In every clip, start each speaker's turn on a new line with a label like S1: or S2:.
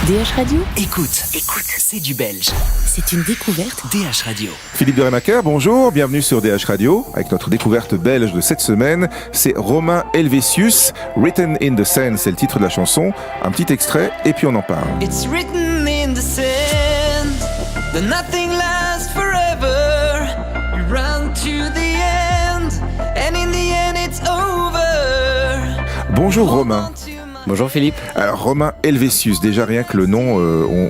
S1: DH Radio.
S2: Écoute, c'est du belge.
S1: C'est une découverte.
S2: DH Radio.
S3: Philippe de Rémaker, bonjour, bienvenue sur DH Radio. Avec notre découverte belge de cette semaine, c'est Romain Helvétius, Written in the Sand, c'est le titre de la chanson. Un petit extrait et puis on en parle.
S4: It's written in the sand that nothing lasts forever. You run to the end and in the end it's over.
S3: Bonjour Romain.
S5: Bonjour Philippe.
S3: Alors Romain Helvétius, déjà rien que le nom,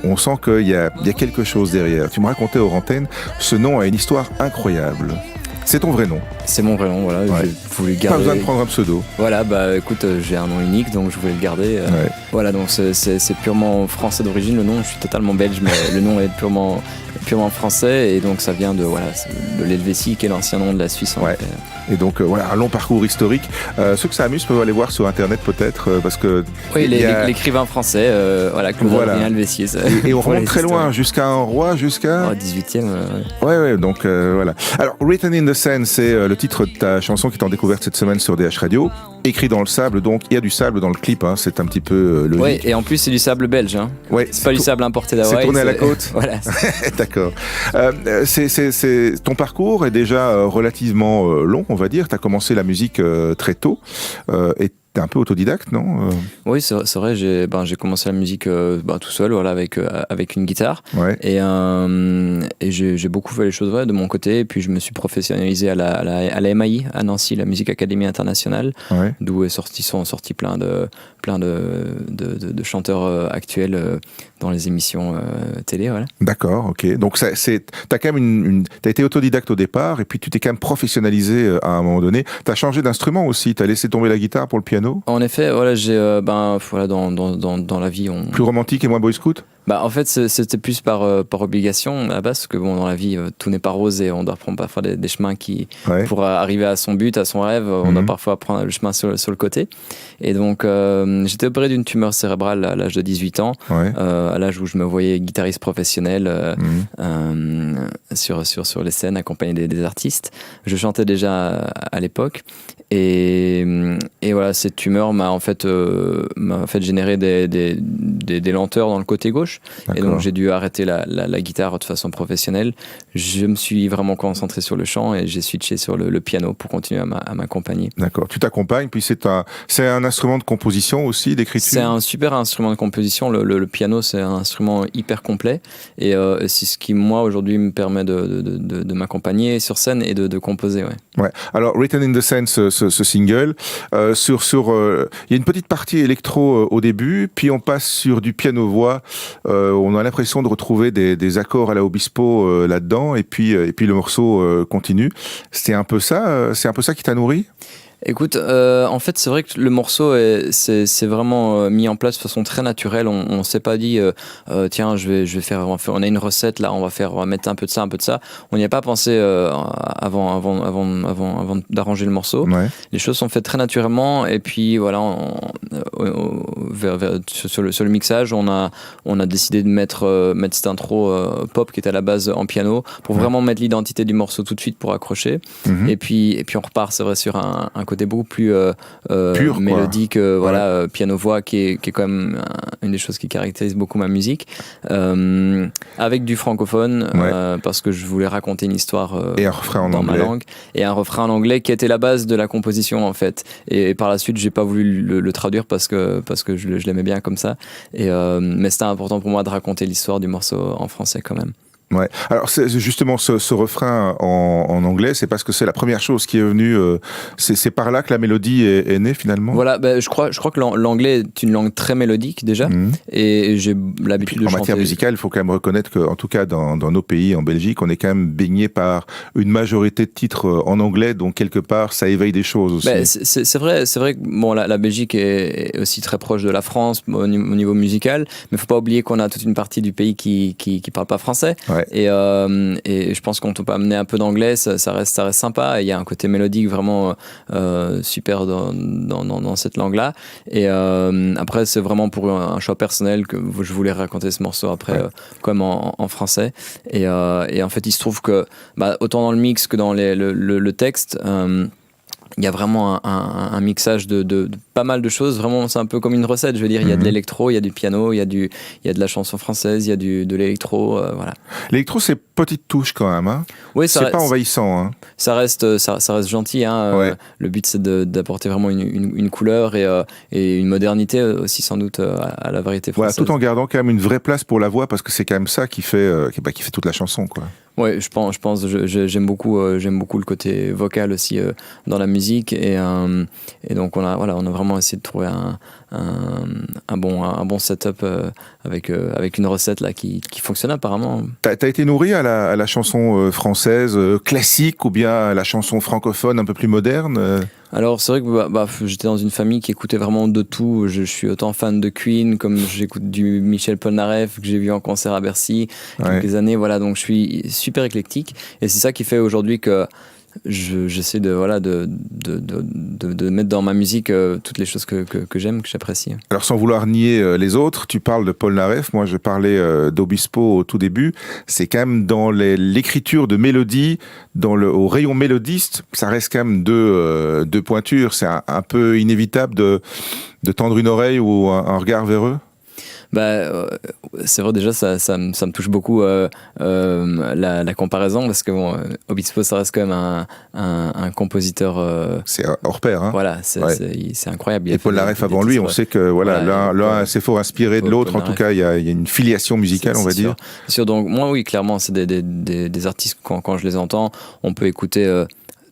S3: on sent qu'il y a quelque chose derrière. Tu me racontais hors antenne, ce nom a une histoire incroyable. C'est ton vrai nom?
S5: C'est mon vrai nom, voilà.
S3: Ouais.
S5: J'ai voulu le garder.
S3: Pas besoin de prendre un pseudo.
S5: Voilà, bah écoute, j'ai un nom unique, donc je voulais le garder.
S3: Ouais.
S5: Voilà, donc c'est purement français d'origine. Le nom, je suis totalement belge, mais le nom est purement français, et donc ça vient de l'Helvétie, qui est l'ancien nom de la Suisse.
S3: Ouais. Et donc voilà, un long parcours historique. Ceux que ça amuse peuvent aller voir sur internet peut-être, parce que
S5: oui, l'écrivain français, Claude Adrien Helvétius.
S3: Et on remonte très loin, jusqu'à un roi, jusqu'à
S5: 18e.
S3: Ouais, donc voilà. Alors Written in the Sand, c'est le titre de ta chanson qui est en découverte cette semaine sur DH Radio. Écrit dans le sable, donc il y a du sable dans le clip, hein, c'est un petit peu logique.
S5: Ouais, et en plus c'est du sable belge, hein.
S3: Ouais,
S5: c'est pas du sable importé d'Hawaï.
S3: C'est tourné à la côte.
S5: Voilà.
S3: D'accord. Ton parcours est déjà relativement long, on va dire. Tu as commencé la musique très tôt et t'es un peu autodidacte, non?
S5: Oui, c'est vrai. J'ai commencé la musique tout seul, voilà, avec une guitare.
S3: Ouais.
S5: Et j'ai beaucoup fait les choses de mon côté. Et puis je me suis professionnalisé à la MAI à Nancy, la Musique Académie Internationale,
S3: ouais.
S5: D'où sont sortis plein de chanteurs actuels dans les émissions télé. Voilà.
S3: D'accord, ok. Donc t'as quand même t'as été autodidacte au départ et puis tu t'es quand même professionnalisé à un moment donné. T'as changé d'instrument aussi. T'as laissé tomber la guitare pour le piano.
S5: En effet, voilà, j'ai dans la vie,
S3: plus romantique et moins boy scout.
S5: En fait, c'était plus par obligation à la base, parce que dans la vie, tout n'est pas rose et on doit prendre parfois des chemins pour arriver à son but, à son rêve, on doit parfois prendre le chemin sur le côté. Et donc, j'étais opéré d'une tumeur cérébrale à l'âge de 18 ans,
S3: ouais.
S5: À l'âge où je me voyais guitariste professionnel sur les scènes, accompagné des artistes. Je chantais déjà à l'époque. Et voilà, cette tumeur m'a en fait généré des lenteurs dans le côté gauche.
S3: D'accord.
S5: Et donc j'ai dû arrêter la guitare de façon professionnelle. Je me suis vraiment concentré sur le chant et j'ai switché sur le piano pour continuer à m'accompagner.
S3: D'accord, tu t'accompagnes, puis c'est un instrument de composition aussi, d'écriture?
S5: C'est un super instrument de composition, le piano, c'est un instrument hyper complet, et c'est ce qui, moi, aujourd'hui, me permet de m'accompagner sur scène et de composer.
S3: Ouais. Alors, Written in the Sand, ce single, il y a une petite partie électro au début, puis on passe sur du piano-voix. On a l'impression de retrouver des accords à la Obispo là-dedans, et puis le morceau continue. C'est un peu ça qui t'a nourri? Écoute,
S5: en fait, c'est vrai que le morceau c'est vraiment mis en place de façon très naturelle. On s'est pas dit tiens, je vais faire, on a une recette là, on va mettre un peu de ça, un peu de ça. On n'y a pas pensé avant d'arranger le morceau.
S3: Ouais.
S5: Les choses sont faites très naturellement, et puis voilà, sur le mixage, on a décidé de mettre cette intro pop qui est à la base en piano pour vraiment mettre l'identité du morceau tout de suite pour accrocher. Et puis on repart, c'est vrai, sur un côté beaucoup plus pur, mélodique, piano-voix, qui est quand même une des choses qui caractérise beaucoup ma musique, avec du francophone, parce que je voulais raconter une histoire
S3: et un refrain
S5: dans ma langue, et un refrain en anglais qui était la base de la composition en fait, et par la suite j'ai pas voulu le traduire parce que je l'aimais bien comme ça, mais c'était important pour moi de raconter l'histoire du morceau en français quand même.
S3: Ouais. Alors c'est justement ce refrain en anglais, c'est parce que c'est la première chose qui est venue. C'est par là que la mélodie est née finalement.
S5: Voilà, je crois que l'anglais est une langue très mélodique déjà, et j'ai l'habitude de chanter.
S3: En matière musicale, il faut quand même reconnaître que, en tout cas dans nos pays, en Belgique, on est quand même baigné par une majorité de titres en anglais, donc quelque part ça éveille des choses aussi.
S5: C'est vrai que la Belgique est aussi très proche de la France au niveau musical, mais faut pas oublier qu'on a toute une partie du pays qui parle pas français.
S3: Ouais.
S5: Et je pense qu'on peut amener un peu d'anglais, ça reste sympa. Il y a un côté mélodique vraiment super dans cette langue-là. Et après, c'est vraiment pour un choix personnel que je voulais raconter ce morceau après, comme en français. Et en fait, il se trouve que autant dans le mix que dans le texte, il y a vraiment un mixage de pas mal de choses. Vraiment, c'est un peu comme une recette. Je veux dire, il y a de l'électro, il y a du piano, il y a de la chanson française, il y a de l'électro. Voilà.
S3: L'électro, c'est petite touche quand même. Hein.
S5: Oui,
S3: c'est pas envahissant. Hein.
S5: Ça reste gentil. Hein.
S3: Ouais.
S5: Le but, c'est d'apporter vraiment une couleur et une modernité aussi, sans doute, à la variété française.
S3: Voilà, tout en gardant quand même une vraie place pour la voix, parce que c'est quand même ça qui fait toute la chanson, quoi.
S5: Ouais, je pense, j'aime beaucoup le côté vocal aussi dans la musique et donc on a vraiment essayé de trouver un bon setup avec une recette là qui fonctionne apparemment.
S3: T'as été nourri à la chanson française classique ou bien à la chanson francophone un peu plus moderne
S5: Alors c'est vrai que j'étais dans une famille qui écoutait vraiment de tout. Je suis autant fan de Queen comme j'écoute du Michel Polnareff que j'ai vu en concert à Bercy quelques années. Voilà, donc je suis super éclectique et c'est ça qui fait aujourd'hui que j'essaie de mettre dans ma musique toutes les choses que j'aime, que j'apprécie.
S3: Alors sans vouloir nier les autres, tu parles de Polnareff, moi je parlais d'Obispo au tout début, c'est quand même dans l'écriture de mélodie, au rayon mélodiste, ça reste quand même deux pointures, c'est un peu inévitable de tendre une oreille ou un regard vers eux.
S5: C'est vrai, déjà ça me touche beaucoup la comparaison parce que Obispo ça reste quand même un compositeur
S3: c'est hors pair hein.
S5: Voilà, c'est incroyable.
S3: Et Polnareff avant lui, on sait que l'un s'est fort inspiré de l'autre, en tout cas il y a une filiation musicale, on va dire.
S5: C'est sûr, donc moi oui, clairement c'est des artistes quand je les entends, on peut écouter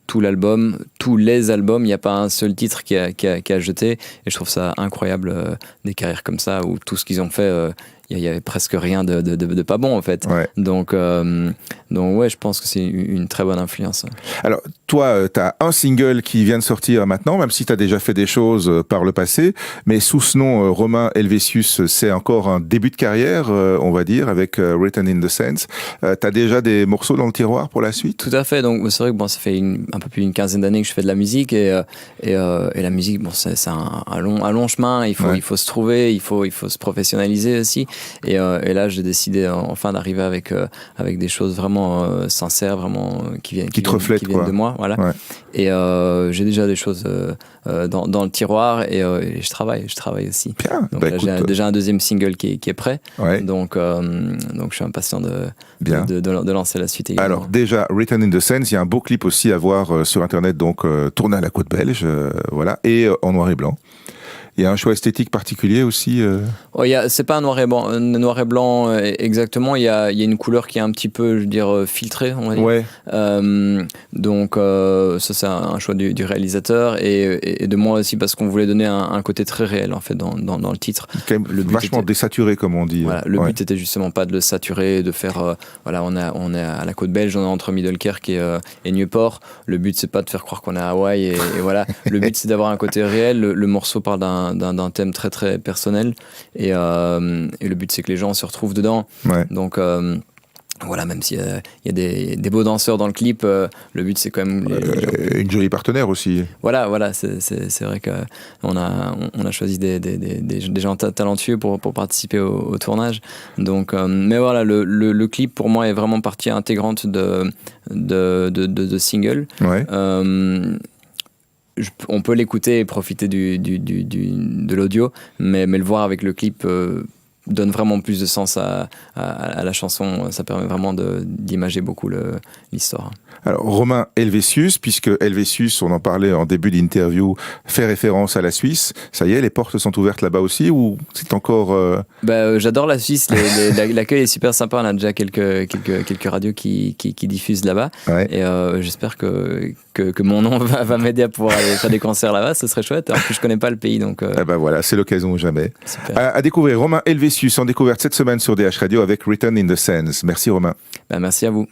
S5: tout l'album, tous les albums, il n'y a pas un seul titre qui a jeté, et je trouve ça incroyable, des carrières comme ça, où tout ce qu'ils ont fait, il y avait presque rien de pas bon en fait. Ouais. Donc ouais, je pense que c'est une très bonne influence.
S3: Alors toi, tu as un single qui vient de sortir maintenant, même si tu as déjà fait des choses par le passé, mais sous ce nom Romain Helvétius, c'est encore un début de carrière, on va dire, avec Written in the Sense. Tu as déjà des morceaux dans le tiroir pour la suite?
S5: Tout à fait, donc c'est vrai que ça fait un peu plus d'une quinzaine d'années que je fais de la musique, et la musique, c'est un long chemin, il faut se trouver, il faut se professionnaliser aussi. Et là, j'ai décidé enfin d'arriver avec des choses vraiment sincères, vraiment qui viennent de moi, voilà. Ouais. Et j'ai déjà des choses dans le tiroir, et je travaille aussi.
S3: Bien.
S5: Donc là, j'ai déjà un deuxième single qui est prêt. Ouais. Donc je suis impatient de lancer la suite également.
S3: Alors déjà, Written in the Sense, il y a un beau clip aussi à voir sur internet, donc tourné à la côte belge, voilà, et en noir et blanc. Il y a un choix esthétique particulier aussi
S5: c'est pas un noir et blanc exactement, il y a une couleur qui est un petit peu, je veux dire, filtrée, on va dire. Ouais. Donc ça c'est un choix du réalisateur et de moi aussi, parce qu'on voulait donner un côté très réel en fait dans le titre.
S3: Quand même vachement désaturé, comme on dit.
S5: Voilà, le but était justement pas de le saturer, de faire on est à la côte belge, on est entre Middelkerk et Nieuport. Le but c'est pas de faire croire qu'on est à Hawaï et voilà. Le but c'est d'avoir un côté réel. Le morceau parle d'un thème très très personnel et le but c'est que les gens se retrouvent dedans. Ouais. Donc voilà, même s'il y a des beaux danseurs dans le clip, le but c'est quand même
S3: une jolie partenaire aussi.
S5: Voilà, c'est vrai qu'on a choisi des gens talentueux pour participer au tournage. Donc mais voilà, le clip pour moi est vraiment partie intégrante de single. Ouais. On peut l'écouter et profiter de l'audio, mais le voir avec le clip donne vraiment plus de sens à la chanson. Ça permet vraiment d'imager beaucoup l'histoire.
S3: Alors Romain Helvétius, puisque Helvétius, on en parlait en début d'interview, fait référence à la Suisse. Ça y est, les portes sont ouvertes là-bas aussi, ou c'est encore
S5: j'adore la Suisse. L'accueil est super sympa. On a déjà quelques radios qui diffusent là-bas. Ouais. Et j'espère que mon nom va m'aider à pouvoir aller faire des concerts là-bas. Ce serait chouette. Alors que je connais pas le pays, donc.
S3: Voilà, c'est l'occasion ou jamais. À découvrir Romain Helvétius en découverte cette semaine sur DH Radio avec Written in the Sense. Merci Romain.
S5: Merci à vous.